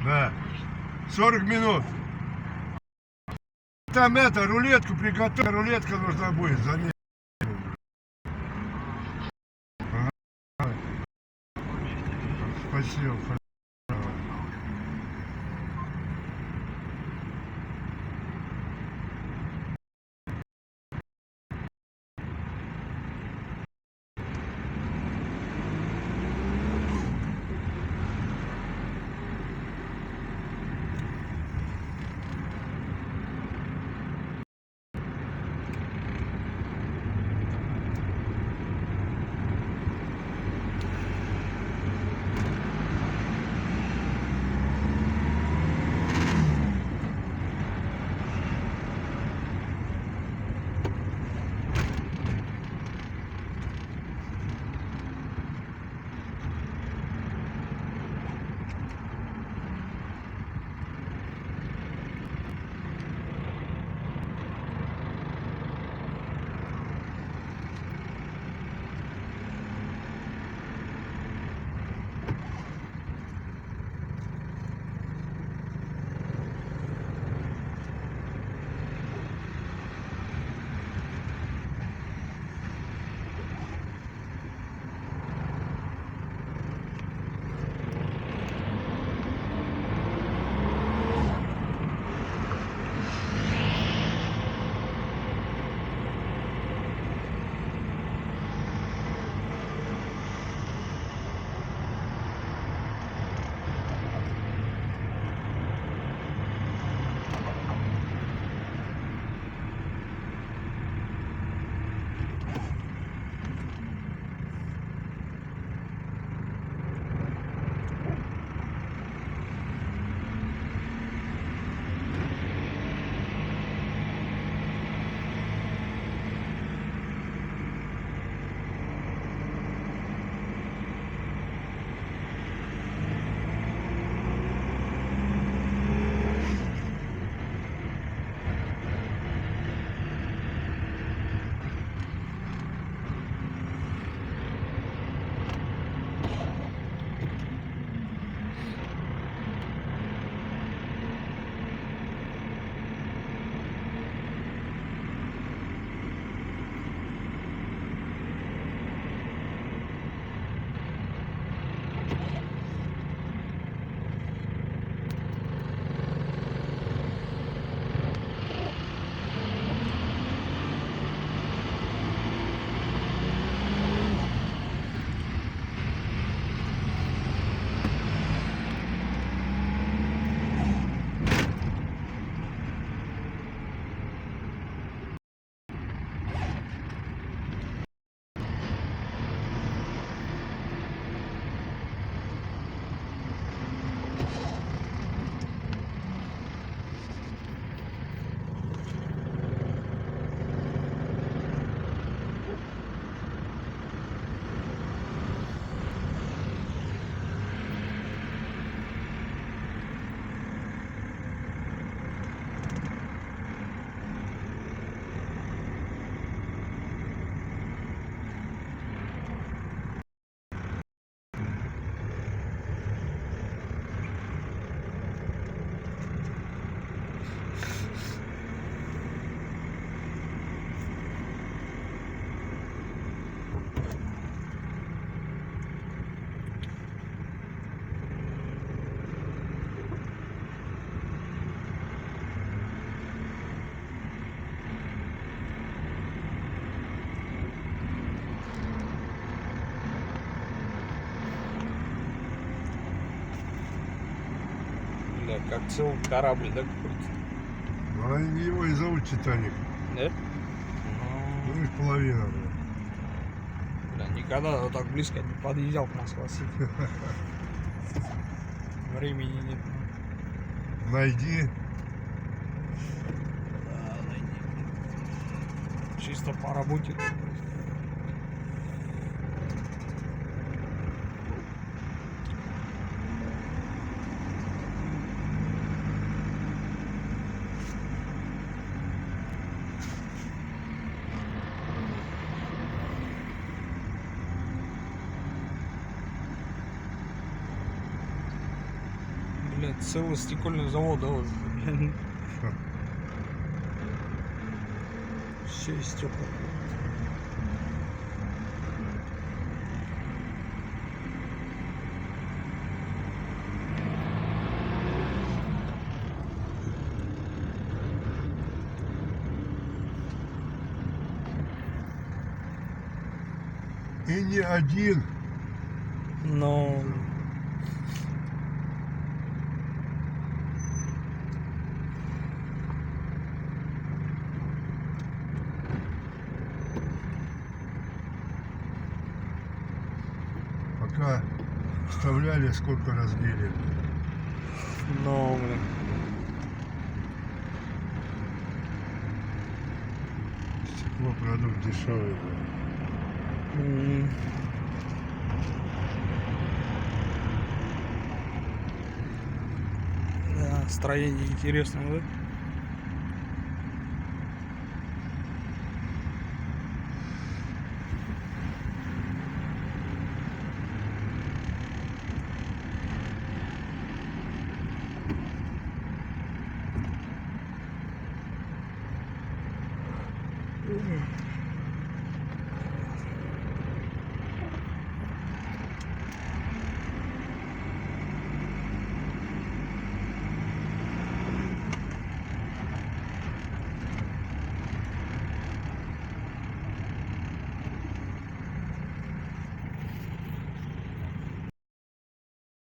Да. 40 минут. Там это, рулетку приготовь. Рулетка нужна будет за ней. Спасибо. Бля, как целый корабль, да, какой-то? А его и зовут Титаник. Да? Ну, их половина. Бля, никогда вот так близко не подъезжал к Москва-Сити. Времени нет. Найди. Да, найди. Чисто по работе. Блядь, целый стекольный завод, да, вот, блин. Ха. 6 стекол. И не один. Но... Пока вставляли, сколько разбили. Но, блин. Стекло продукт дешевый. М. Да, строение интересное, да?